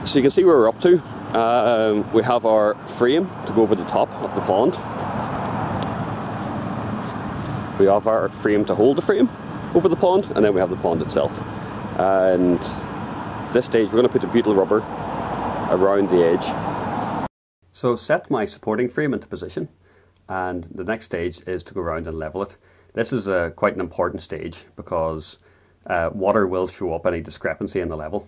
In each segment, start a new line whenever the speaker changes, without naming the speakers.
So you can see where we're up to. We have our frame to go over the top of the pond. We have our frame to hold the frame over the pond, and then we have the pond itself. And at this stage we're going to put the butyl rubber around the edge. So I've set my supporting frame into position, and the next stage is to go around and level it. This is quite an important stage because water will show up any discrepancy in the level.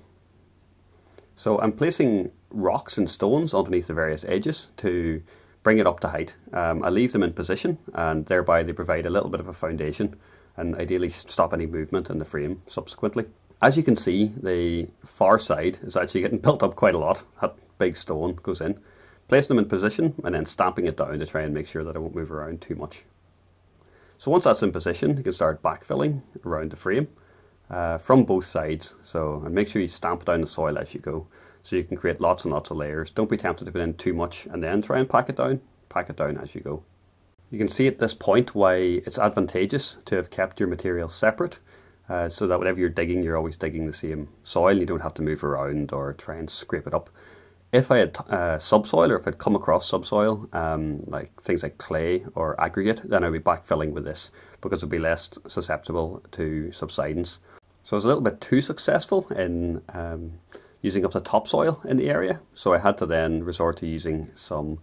So I'm placing rocks and stones underneath the various edges to bring it up to height. I leave them in position, and thereby they provide a little bit of a foundation and ideally stop any movement in the frame subsequently. As you can see, the far side is actually getting built up quite a lot. That big stone goes in. Placing them in position and then stamping it down to try and make sure that it won't move around too much. So once that's in position, you can start backfilling around the frame from both sides. And make sure you stamp down the soil as you go, so you can create lots and lots of layers. Don't be tempted to put in too much and then try and pack it down. Pack it down as you go. You can see at this point why it's advantageous to have kept your material separate, so that whenever you're digging, you're always digging the same soil. You don't have to move around or try and scrape it up. If I had subsoil, or if I'd come across subsoil, like things like clay or aggregate, then I'd be backfilling with this because it'd be less susceptible to subsidence. So I was a little bit too successful in using up the topsoil in the area, so I had to then resort to using some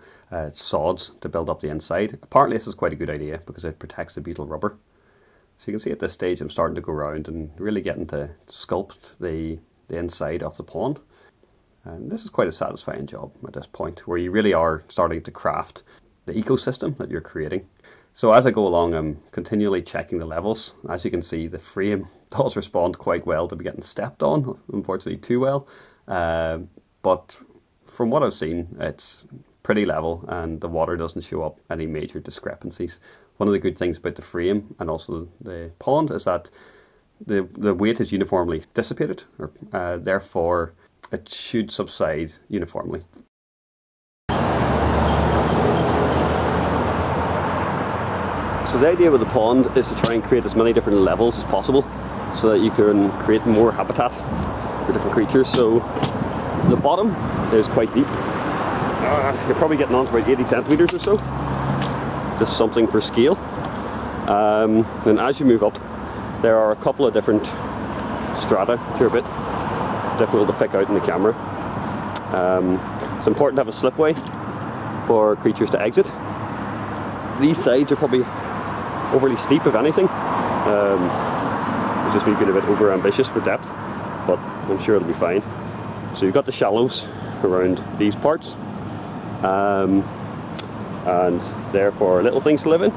sods to build up the inside. Partly this is quite a good idea because it protects the butyl rubber. So you can see at this stage I'm starting to go around and really getting to sculpt the inside of the pond. And this is quite a satisfying job at this point, where you really are starting to craft the ecosystem that you're creating. So as I go along, I'm continually checking the levels. As you can see, the frame does respond quite well to be getting stepped on, unfortunately too well. But from what I've seen, it's pretty level and the water doesn't show up any major discrepancies. One of the good things about the frame and also the pond is that the weight is uniformly dissipated, or therefore it should subside uniformly. So the idea with the pond is to try and create as many different levels as possible so that you can create more habitat for different creatures. So the bottom is quite deep. You're probably getting on to about 80 centimeters or so. Just something for scale. And as you move up, there are a couple of different strata which are a bit difficult to pick out in the camera. It's important to have a slipway for creatures to exit. These sides are probably overly steep, if anything. It's just me being a bit over ambitious for depth, but I'm sure it'll be fine. So you've got the shallows around these parts, and therefore little things to live in.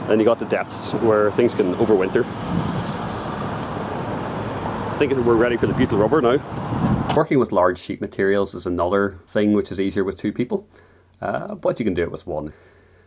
Then you got the depths where things can overwinter. I think we're ready for the butyl rubber now. Working with large sheet materials is another thing which is easier with two people, but you can do it with one.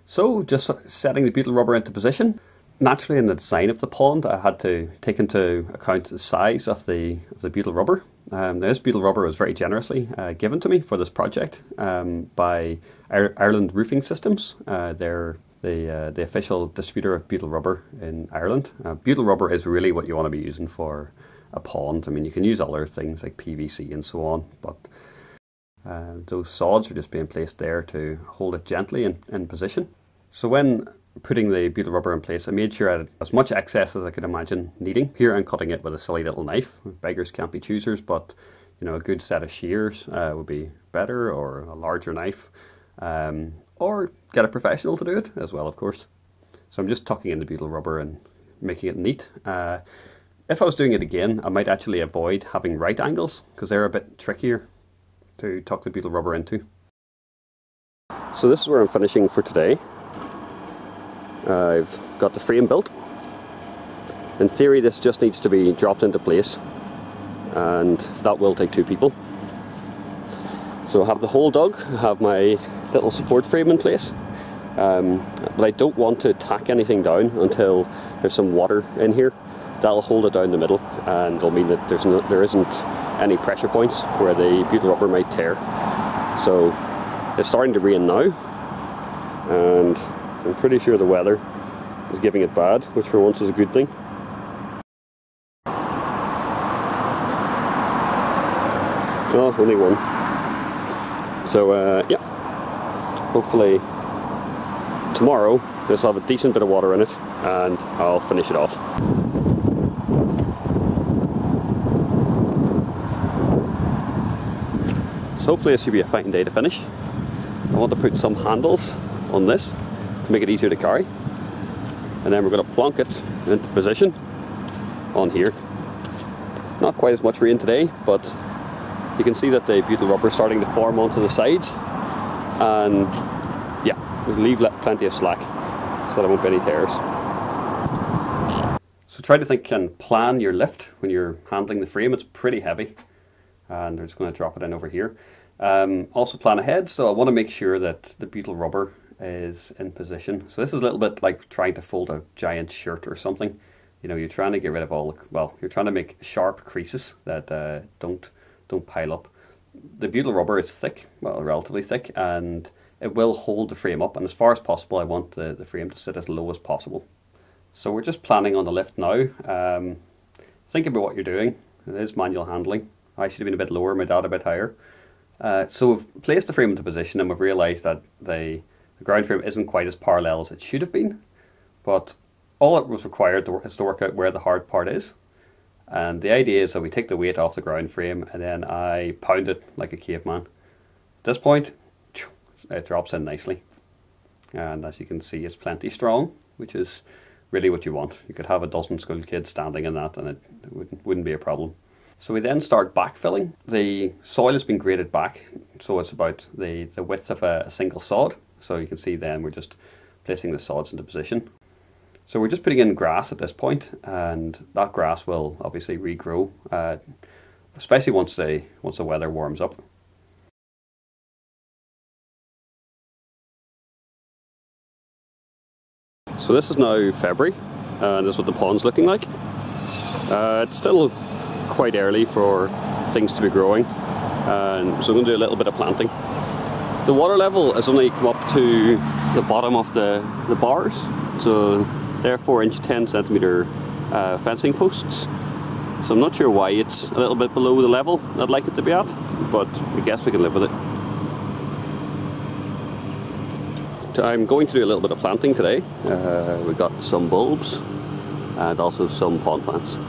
So just setting the butyl rubber into position. Naturally, in the design of the pond, I had to take into account the size of the butyl rubber. This butyl rubber was very generously given to me for this project by Ireland Roofing Systems. They're the official distributor of butyl rubber in Ireland. Butyl rubber is really what you want to be using for a pond. I mean, you can use other things like PVC and so on, but those sods are just being placed there to hold it gently in position. So when putting the butyl rubber in place, I made sure I had as much excess as I could imagine needing. Here I'm cutting it with a silly little knife. Beggars can't be choosers, but you know, a good set of shears would be better, or a larger knife, or get a professional to do it as well, of course. So I'm just tucking in the butyl rubber and making it neat. If I was doing it again, I might actually avoid having right angles because they're a bit trickier to tuck the butyl rubber into. So this is where I'm finishing for today. I've got the frame built. In theory, this just needs to be dropped into place, and that will take two people. So I have the hole dug, I have my little support frame in place, but I don't want to tack anything down until there's some water in here. That'll hold it down the middle, and it'll mean that there isn't any pressure points where the butyl rubber might tear. So it's starting to rain now, and I'm pretty sure the weather is giving it bad, which for once is a good thing. Oh, only one. So yeah, hopefully tomorrow this will have a decent bit of water in it and I'll finish it off. So hopefully this should be a fine day to finish. I want to put some handles on this to make it easier to carry, and then we're going to plonk it into position on here. Not quite as much rain today, but you can see that the butyl rubber is starting to form onto the sides, and yeah, we'll leave plenty of slack so there won't be any tears. So try to think and plan your lift when you're handling the frame. It's pretty heavy, and we're just going to drop it in over here. Also plan ahead, so I want to make sure that the butyl rubber is in position. So this is a little bit like trying to fold a giant shirt or something. You know, you're trying to get rid of all the, well, you're trying to make sharp creases that don't pile up. The butyl rubber is thick, well, relatively thick, and it will hold the frame up, and as far as possible I want the frame to sit as low as possible. So we're just planning on the lift now. Think about what you're doing. It is manual handling. I should have been a bit lower, my dad a bit higher. So we've placed the frame into position, and we've realised that the ground frame isn't quite as parallel as it should have been, but all that was required is to work out where the hard part is. And the idea is that we take the weight off the ground frame and then I pound it like a caveman. At this point, it drops in nicely. And as you can see, it's plenty strong, which is really what you want. You could have a dozen school kids standing in that and it wouldn't be a problem. So we then start backfilling. The soil has been graded back, so it's about the width of a single sod. So you can see then we're just placing the sods into position. So we're just putting in grass at this point, and that grass will obviously regrow, especially once the weather warms up. So this is now February, and this is what the pond's looking like. It's still quite early for things to be growing, and so I'm going to do a little bit of planting. The water level has only come up to the bottom of the bars, so they're 4-inch 10cm fencing posts. So I'm not sure why it's a little bit below the level I'd like it to be at, but I guess we can live with it. I'm going to do a little bit of planting today. We've got some bulbs and also some pond plants.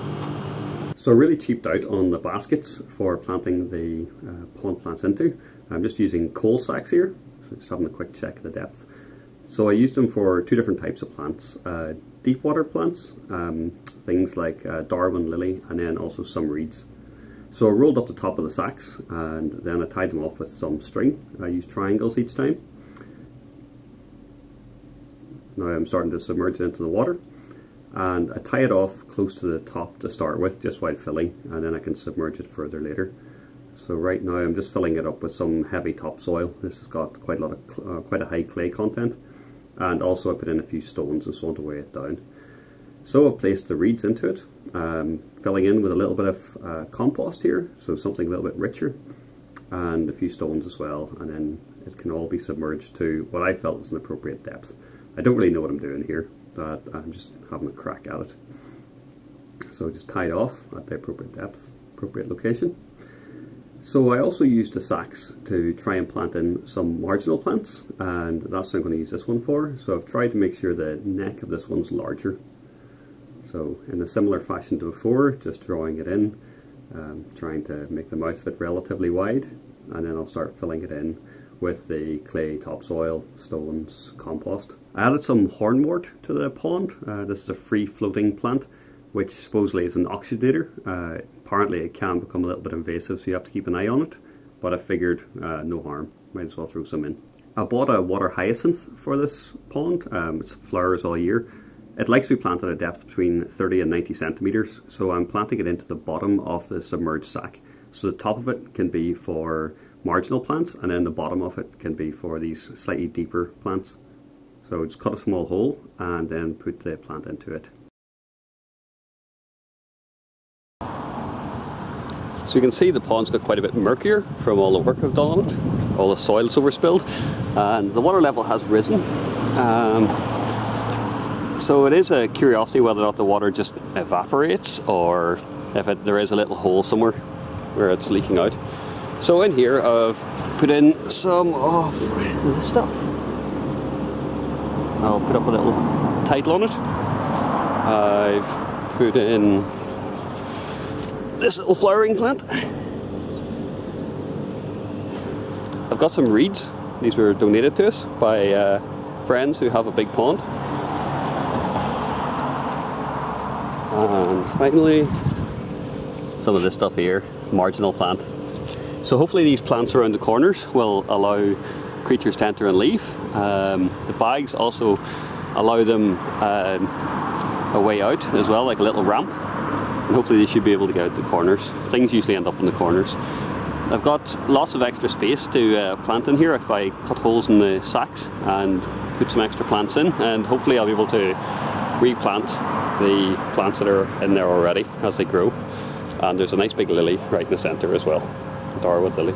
So I really cheaped out on the baskets for planting the pond plants into. I'm just using coal sacks here, so just having a quick check of the depth. So I used them for two different types of plants. Deep water plants, things like Darwin lily, and then also some reeds. So I rolled up the top of the sacks and then I tied them off with some string. I used triangles each time. Now I'm starting to submerge it into the water, and I tie it off close to the top to start with, just while filling, and then I can submerge it further later. So right now I'm just filling it up with some heavy topsoil. This has got quite a high clay content, and also I put in a few stones and so on to weigh it down. So I've placed the reeds into it, filling in with a little bit of compost here, so something a little bit richer, and a few stones as well, and then it can all be submerged to what I felt was an appropriate depth. I don't really know what I'm doing here, but I'm just having a crack at it. So just tie it off at the appropriate depth, appropriate location. So I also used the sacks to try and plant in some marginal plants, and that's what I'm going to use this one for. So I've tried to make sure the neck of this one's larger. So in a similar fashion to before, just drawing it in, trying to make the mouth fit relatively wide, and then I'll start filling it in with the clay topsoil, stones, compost. I added some hornwort to the pond. This is a free floating plant which supposedly is an oxygenator. Apparently it can become a little bit invasive, so you have to keep an eye on it, but I figured no harm, might as well throw some in. I bought a water hyacinth for this pond. It flowers all year. It likes to be planted at a depth between 30 and 90 centimeters, so I'm planting it into the bottom of the submerged sack. So the top of it can be for marginal plants, and then the bottom of it can be for these slightly deeper plants. So just cut a small hole and then put the plant into it. So you can see the pond's got quite a bit murkier from all the work I've done on it. All the soil's overspilled and the water level has risen. So it is a curiosity whether or not the water just evaporates, or if there is a little hole somewhere where it's leaking out. So in here I've put in some of this stuff. I'll put up a little title on it. I've put in this little flowering plant. I've got some reeds. These were donated to us by friends who have a big pond. And finally, some of this stuff here, marginal plant. So hopefully these plants around the corners will allow creatures to enter and leave. The bags also allow them a way out as well, like a little ramp. And hopefully they should be able to get out the corners. Things usually end up in the corners. I've got lots of extra space to plant in here if I cut holes in the sacks and put some extra plants in, and hopefully I'll be able to replant the plants that are in there already as they grow. And there's a nice big lily right in the centre as well, Darwood lily.